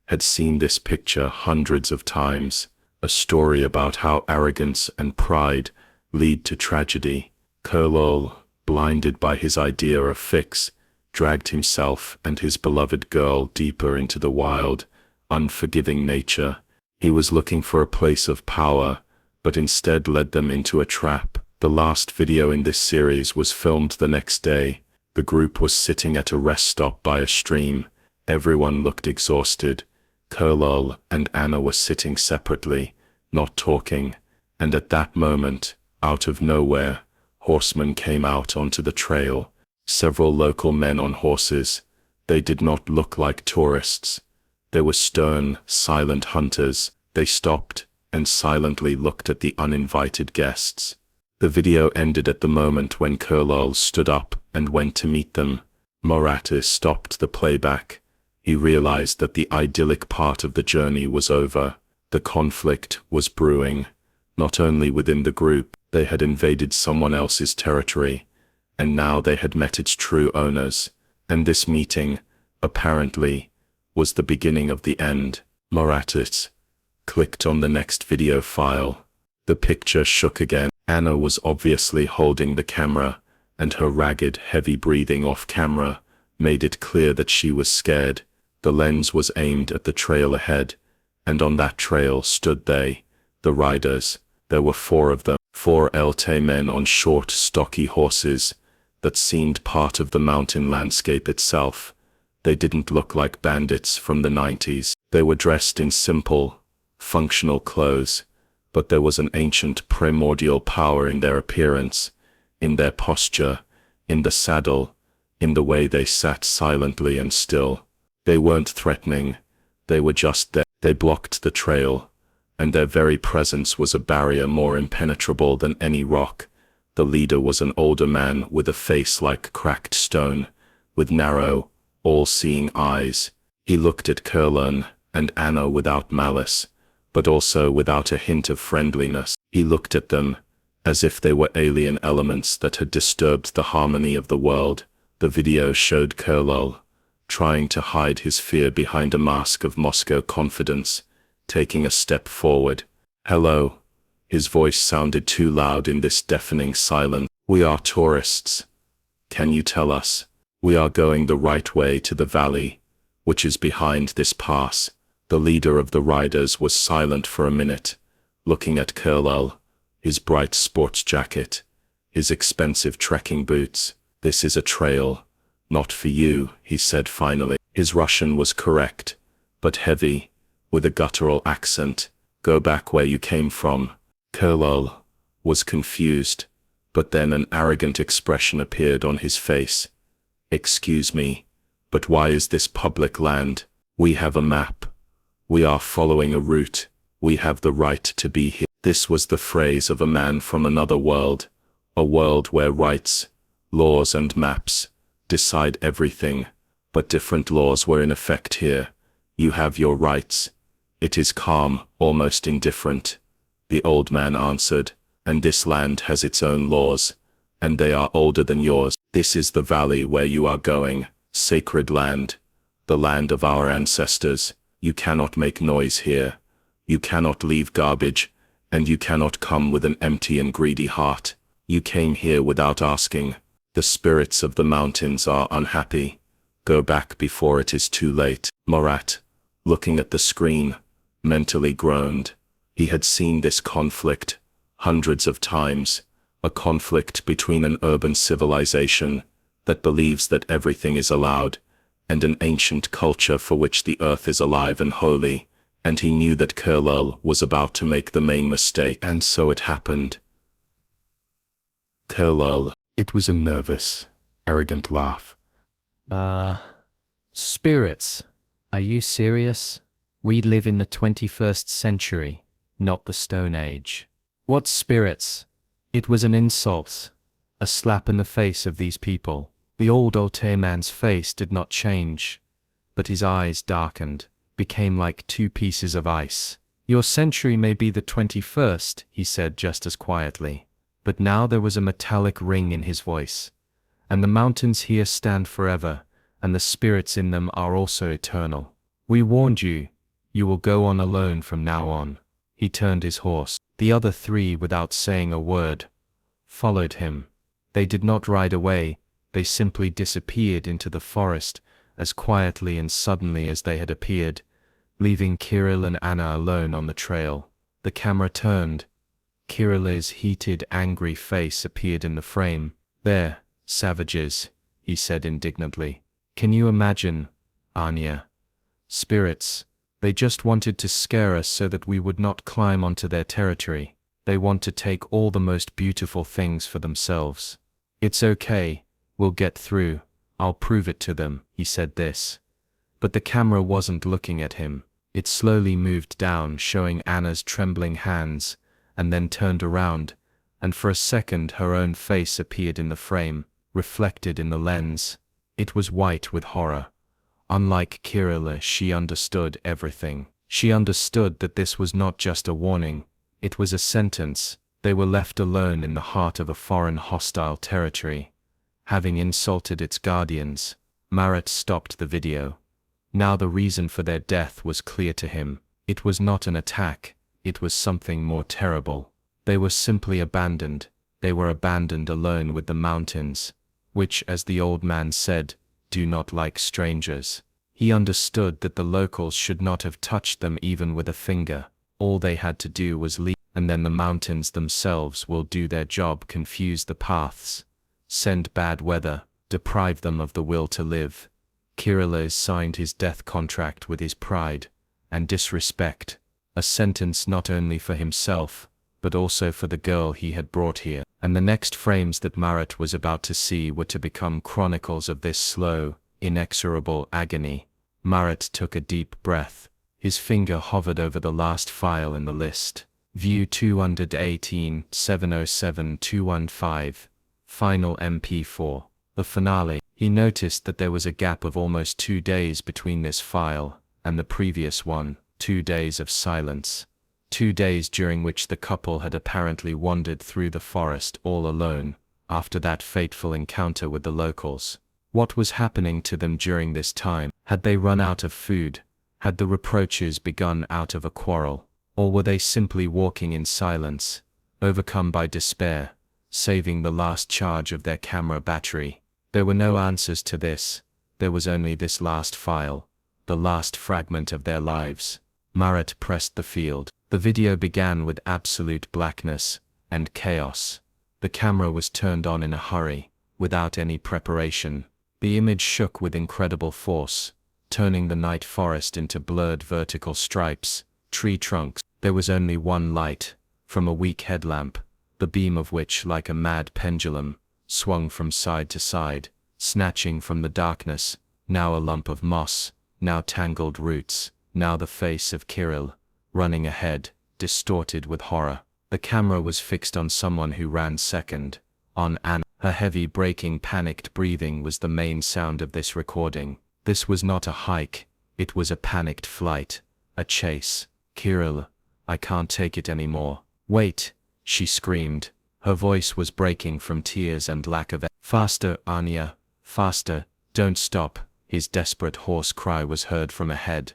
had seen this picture hundreds of times, a story about how arrogance and pride lead to tragedy. Kerlol, blinded by his idea of fix, dragged himself and his beloved girl deeper into the wild, unforgiving nature. He was looking for a place of power, but instead led them into a trap. The last video in this series was filmed the next day. The group was sitting at a rest stop by a stream. Everyone looked exhausted. Kerlol and Anna were sitting separately, not talking, and at that moment, out of nowhere, horsemen came out onto the trail. Several local men on horses. They did not look like tourists. They were stern, silent hunters. They stopped and silently looked at the uninvited guests. The video ended at the moment when Kerlol stood up and went to meet them. Murat stopped the playback. He realized that the idyllic part of the journey was over. The conflict was brewing. Not only within the group, they had invaded someone else's territory, and now they had met its true owners. And this meeting, apparently, was the beginning of the end. Murat clicked on the next video file. The picture shook again. Anna was obviously holding the camera, and her ragged, heavy breathing off camera made it clear that she was scared. The lens was aimed at the trail ahead, and on that trail stood they, the riders. There were 4 of them, 4 Altai men on short, stocky horses that seemed part of the mountain landscape itself. They didn't look like bandits from the 90s. They were dressed in simple, functional clothes, but there was an ancient primordial power in their appearance, in their posture, in the saddle, in the way they sat silently and still. They weren't threatening, they were just there. They blocked the trail, and their very presence was a barrier more impenetrable than any rock. The leader was an older man with a face like cracked stone, with narrow, all-seeing eyes. He looked at Kerlon and Anna without malice, but also without a hint of friendliness. He looked at them, as if they were alien elements that had disturbed the harmony of the world. The video showed Kerlol trying to hide his fear behind a mask of Moscow confidence, taking a step forward. "Hello," His voice sounded too loud in this deafening silence. "We are tourists. Can you tell us? We are going the right way to the valley, which is behind this pass." The leader of the riders was silent for a minute, looking at Kurlal, his bright sports jacket, his expensive trekking boots. "This is a trail, not for you," he said finally. His Russian was correct, but heavy, with a guttural accent. "Go back where you came from." Kurlal was confused, but then an arrogant expression appeared on his face. "Excuse me, but why is this public land? We have a map. We are following a route. We have the right to be here." This was the phrase of a man from another world, a world where rights, laws and maps decide everything, but different laws were in effect here. "You have your rights." It is calm, almost indifferent, the old man answered, "and this land has its own laws, and they are older than yours. This is the valley where you are going, sacred land, the land of our ancestors. You cannot make noise here. You cannot leave garbage, and you cannot come with an empty and greedy heart. You came here without asking. The spirits of the mountains are unhappy. Go back before it is too late." Marat, looking at the screen, mentally groaned. He had seen this conflict hundreds of times, a conflict between an urban civilization that believes that everything is allowed, and an ancient culture for which the earth is alive and holy, and he knew that Kurlal was about to make the main mistake, and so it happened. Kurlal. It was a nervous, arrogant laugh. Spirits. Are you serious? We live in the 21st century, not the Stone Age. What spirits? It was an insult, a slap in the face of these people. The old Altai man's face did not change, but his eyes darkened, became like two pieces of ice. "Your century may be the 21st, he said just as quietly, but now there was a metallic ring in his voice. "And the mountains here stand forever, and the spirits in them are also eternal. We warned you, you will go on alone from now on." He turned his horse. The other three, without saying a word, followed him. They did not ride away, they simply disappeared into the forest as quietly and suddenly as they had appeared, leaving Kirill and Anna alone on the trail. The camera turned. Kirill's heated, angry face appeared in the frame. "There, savages," he said indignantly. "Can you imagine, Anya? Spirits. They just wanted to scare us so that we would not climb onto their territory. They want to take all the most beautiful things for themselves. It's okay, we'll get through, I'll prove it to them." He said this. But the camera wasn't looking at him. It slowly moved down, showing Anna's trembling hands, and then turned around, and for a second her own face appeared in the frame, reflected in the lens. It was white with horror. Unlike Kirill, she understood everything. She understood that this was not just a warning, it was a sentence. They were left alone in the heart of a foreign hostile territory, having insulted its guardians. Marat stopped the video. Now the reason for their death was clear to him. It was not an attack, it was something more terrible. They were simply abandoned. They were abandoned alone with the mountains, which, as the old man said, do not like strangers. He understood that the locals should not have touched them even with a finger. All they had to do was leave, and then the mountains themselves will do their job: confuse the paths, send bad weather, deprive them of the will to live. Kirill signed his death contract with his pride and disrespect, a sentence not only for himself, but also for the girl he had brought here. And the next frames that Marat was about to see were to become chronicles of this slow, inexorable agony. Marat took a deep breath. His finger hovered over the last file in the list. View 218, 707 215, final MP4. The finale. He noticed that there was a gap of almost 2 days between this file and the previous one, 2 days of silence. 2 days during which the couple had apparently wandered through the forest all alone, after that fateful encounter with the locals. What was happening to them during this time? Had they run out of food? Had the reproaches begun out of a quarrel? Or were they simply walking in silence, overcome by despair, saving the last charge of their camera battery? There were no answers to this. There was only this last file, the last fragment of their lives. Marat pressed the field. The video began with absolute blackness and chaos. The camera was turned on in a hurry, without any preparation. The image shook with incredible force, turning the night forest into blurred vertical stripes, tree trunks. There was only one light, from a weak headlamp, the beam of which, like a mad pendulum, swung from side to side, snatching from the darkness, now a lump of moss, now tangled roots, now the face of Kirill, running ahead, distorted with horror. The camera was fixed on someone who ran second, on Anna. Her heavy breaking panicked breathing was the main sound of this recording. This was not a hike, it was a panicked flight, a chase. Kirill, I can't take it anymore. Wait, she screamed. Her voice was breaking from tears and lack of air. Faster, Anya, faster, don't stop. His desperate hoarse cry was heard from ahead.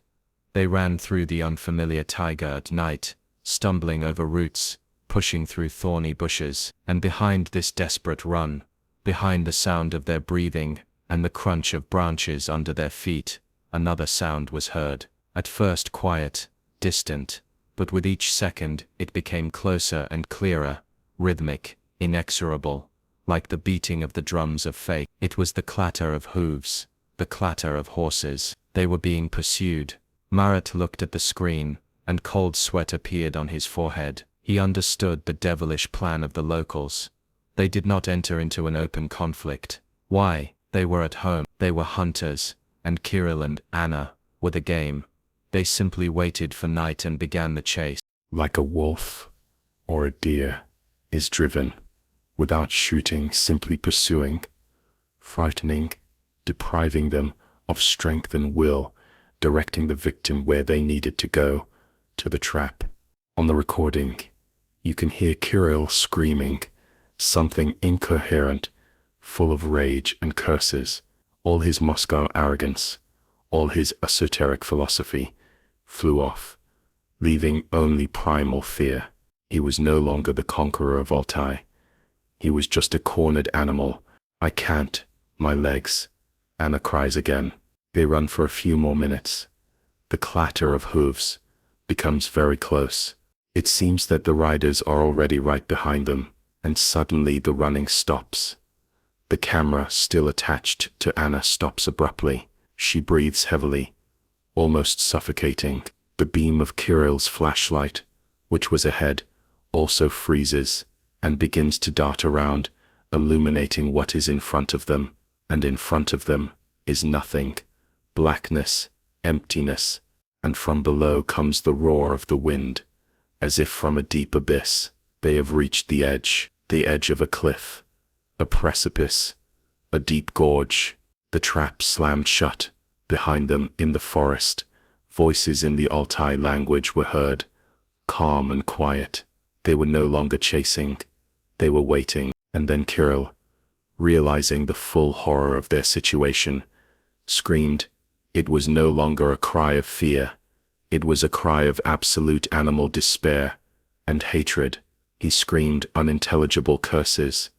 They ran through the unfamiliar taiga at night, stumbling over roots, pushing through thorny bushes. And behind this desperate run, behind the sound of their breathing and the crunch of branches under their feet, another sound was heard. At first quiet, distant, but with each second it became closer and clearer, rhythmic, inexorable, like the beating of the drums of fate. It was the clatter of hooves, the clatter of horses. They were being pursued. Marat looked at the screen, and cold sweat appeared on his forehead. He understood the devilish plan of the locals. They did not enter into an open conflict. Why? They were at home. They were hunters, and Kirill and Anna were the game. They simply waited for night and began the chase. Like a wolf or a deer is driven, without shooting, simply pursuing, frightening, depriving them of strength and will, directing the victim where they needed to go, to the trap. On the recording, you can hear Kirill screaming, something incoherent, full of rage and curses. All his Moscow arrogance, all his esoteric philosophy, flew off, leaving only primal fear. He was no longer the conqueror of Altai. He was just a cornered animal. I can't, my legs. Anna cries again. They run for a few more minutes. The clatter of hooves becomes very close. It seems that the riders are already right behind them, and suddenly the running stops. The camera, still attached to Anna, stops abruptly. She breathes heavily, almost suffocating. The beam of Kirill's flashlight, which was ahead, also freezes and begins to dart around, illuminating what is in front of them, and in front of them is nothing, blackness, emptiness, and from below comes the roar of the wind, as if from a deep abyss. They have reached the edge of a cliff, a precipice, a deep gorge. The trap slammed shut. Behind them, in the forest, voices in the Altai language were heard, calm and quiet. They were no longer chasing, they were waiting. And then Kirill, realizing the full horror of their situation, screamed. It was no longer a cry of fear. It was a cry of absolute animal despair and hatred. He screamed unintelligible curses,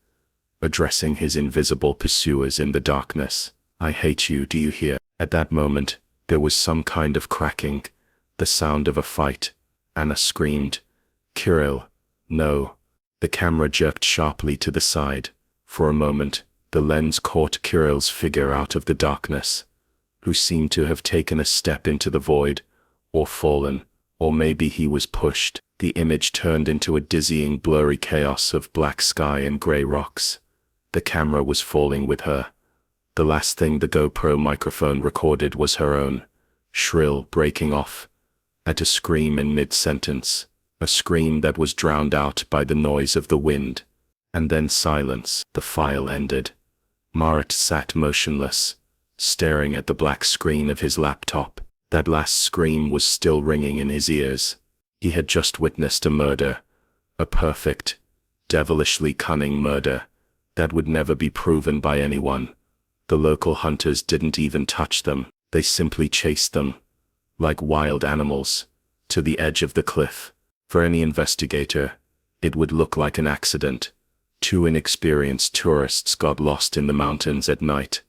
addressing his invisible pursuers in the darkness. I hate you, do you hear? At that moment, there was some kind of cracking, the sound of a fight. Anna screamed. Kirill, no. The camera jerked sharply to the side. For a moment, the lens caught Kirill's figure out of the darkness, who seemed to have taken a step into the void, or fallen, or maybe he was pushed. The image turned into a dizzying, blurry chaos of black sky and gray rocks. The camera was falling with her. The last thing the GoPro microphone recorded was her own, shrill, breaking off at a scream in mid-sentence, a scream that was drowned out by the noise of the wind. And then silence. The file ended. Marat sat motionless, staring at the black screen of his laptop. That last scream was still ringing in his ears. He had just witnessed a murder, a perfect, devilishly cunning murder, that would never be proven by anyone. The local hunters didn't even touch them. They simply chased them, like wild animals, to the edge of the cliff. For any investigator, it would look like an accident. Two inexperienced tourists got lost in the mountains at night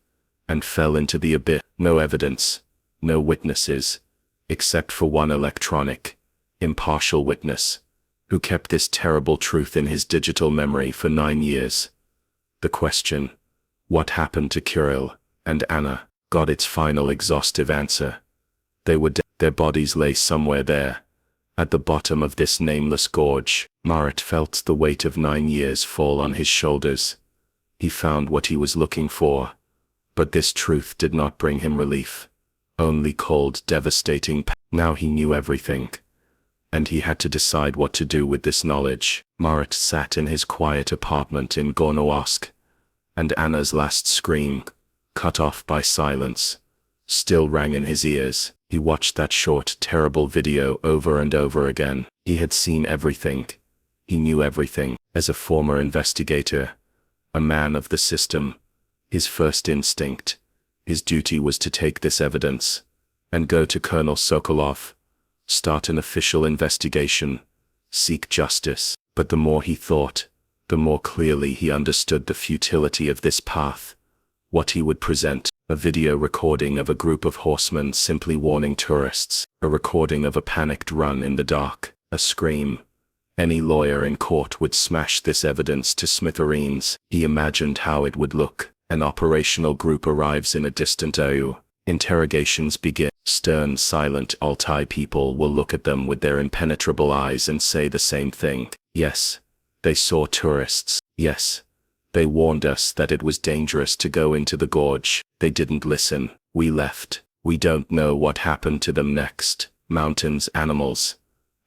and fell into the abyss. No evidence, no witnesses, except for one electronic, impartial witness, who kept this terrible truth in his digital memory for 9 years. The question, what happened to Kirill and Anna, got its final exhaustive answer. They were dead. Their bodies lay somewhere there, at the bottom of this nameless gorge. Marit felt the weight of 9 years fall on his shoulders. He found what he was looking for, but this truth did not bring him relief, only cold, devastating pain. Now he knew everything, and he had to decide what to do with this knowledge. Marit sat in his quiet apartment in Gornoyarsk, and Anna's last scream, cut off by silence, still rang in his ears. He watched that short, terrible video over and over again. He had seen everything. He knew everything. As a former investigator, a man of the system, his first instinct, his duty was to take this evidence and go to Colonel Sokolov, start an official investigation, seek justice. But the more he thought, the more clearly he understood the futility of this path. What he would present, a video recording of a group of horsemen simply warning tourists, a recording of a panicked run in the dark, a scream. Any lawyer in court would smash this evidence to smithereens. He imagined how it would look. An operational group arrives in a distant AU. Interrogations begin. Stern, silent Altai people will look at them with their impenetrable eyes and say the same thing. Yes, they saw tourists. Yes, they warned us that it was dangerous to go into the gorge. They didn't listen. We left. We don't know what happened to them next. Mountains, animals,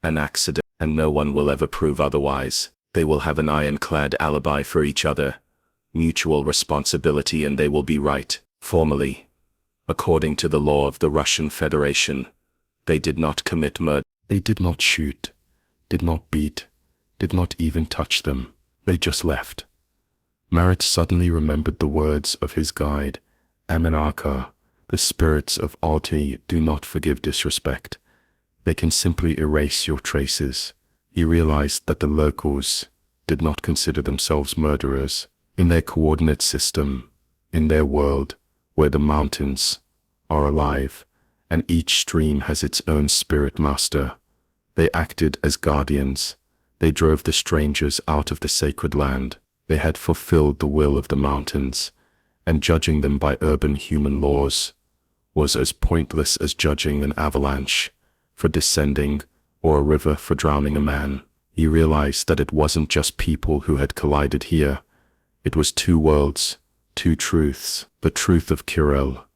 an accident, and no one will ever prove otherwise. They will have an ironclad alibi for each other, mutual responsibility, and they will be right. Formally, according to the law of the Russian Federation, they did not commit murder. They did not shoot, did not beat, did not even touch them. They just left. Marit suddenly remembered the words of his guide, Aminaka. The spirits of Altai do not forgive disrespect. They can simply erase your traces. He realized that the locals did not consider themselves murderers. In their coordinate system, in their world, where the mountains are alive, and each stream has its own spirit master, they acted as guardians. They drove the strangers out of the sacred land. They had fulfilled the will of the mountains, and judging them by urban human laws was as pointless as judging an avalanche for descending or a river for drowning a man. He realized that it wasn't just people who had collided here. It was two worlds, two truths. The truth of Kirill,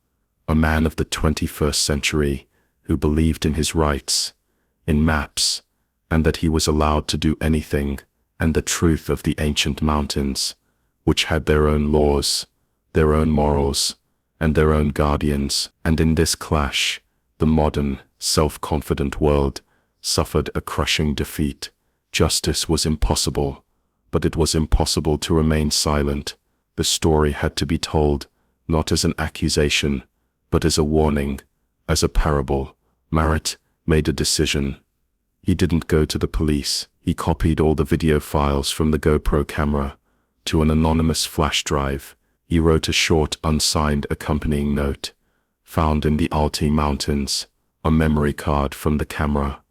a man of the 21st century who believed in his rights, in maps, and that he was allowed to do anything, and the truth of the ancient mountains, which had their own laws, their own morals, and their own guardians. And in this clash, the modern, self-confident world suffered a crushing defeat. Justice was impossible, but it was impossible to remain silent. The story had to be told, not as an accusation, but as a warning, as a parable. Marit made a decision. He didn't go to the police. He copied all the video files from the GoPro camera to an anonymous flash drive. He wrote a short, unsigned accompanying note, found in the Altai Mountains, a memory card from the camera,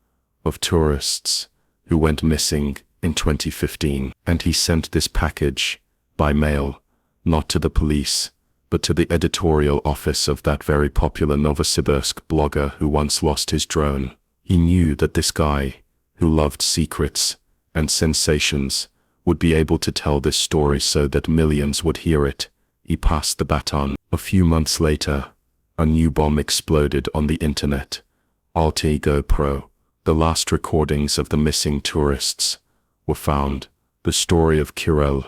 of tourists who went missing in 2015. And he sent this package, by mail, not to the police, but to the editorial office of that very popular Novosibirsk blogger who once lost his drone. He knew that this guy, who loved secrets and sensations, would be able to tell this story so that millions would hear it. He passed the baton. A few months later, a new bomb exploded on the internet. Altai GoPro. The last recordings of the missing tourists were found. The story of Kirill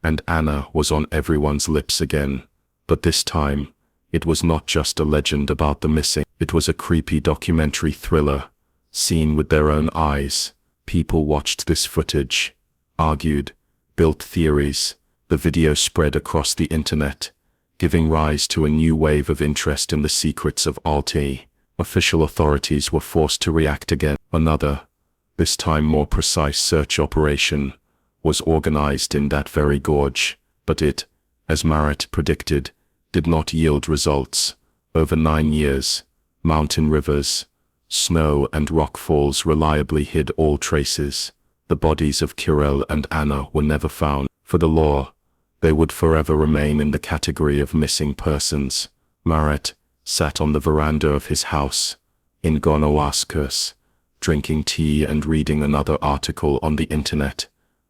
and Anna was on everyone's lips again. But this time, it was not just a legend about the missing. It was a creepy documentary thriller, seen with their own eyes. People watched this footage, argued, built theories. The video spread across the internet, giving rise to a new wave of interest in the secrets of Altai. Official authorities were forced to react again. Another, This time more precise search operation was organized in that very gorge, but it, as Marit predicted, did not yield results. Over 9 years, mountain rivers, snow and rock falls reliably hid all traces. The bodies of Kirel and Anna were never found. For the law, they would forever remain in the category of missing persons. Marit sat on the veranda of his house in Gonoaskus, drinking tea and reading another article on the internet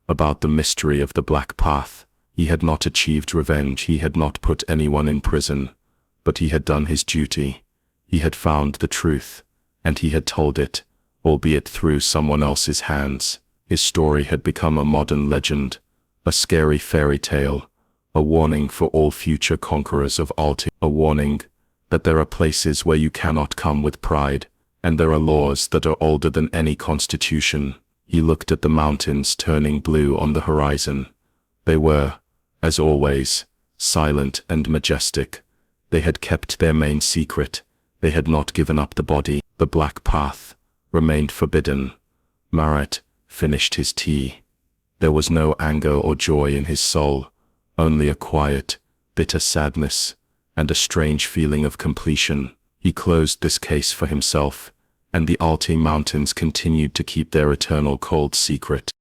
about the mystery of the Black Path. He had not achieved revenge, he had not put anyone in prison, but he had done his duty. He had found the truth, and he had told it, albeit through someone else's hands. His story had become a modern legend, a scary fairy tale, a warning for all future conquerors of Altai, a warning that there are places where you cannot come with pride, and there are laws that are older than any constitution. He looked at the mountains turning blue on the horizon. They were, as always, silent and majestic. They had kept their main secret. They had not given up the body. The Black Path remained forbidden. Marit finished his tea. There was no anger or joy in his soul, only a quiet, bitter sadness, and a strange feeling of completion. He closed this case for himself, and the Altai Mountains continued to keep their eternal cold secret.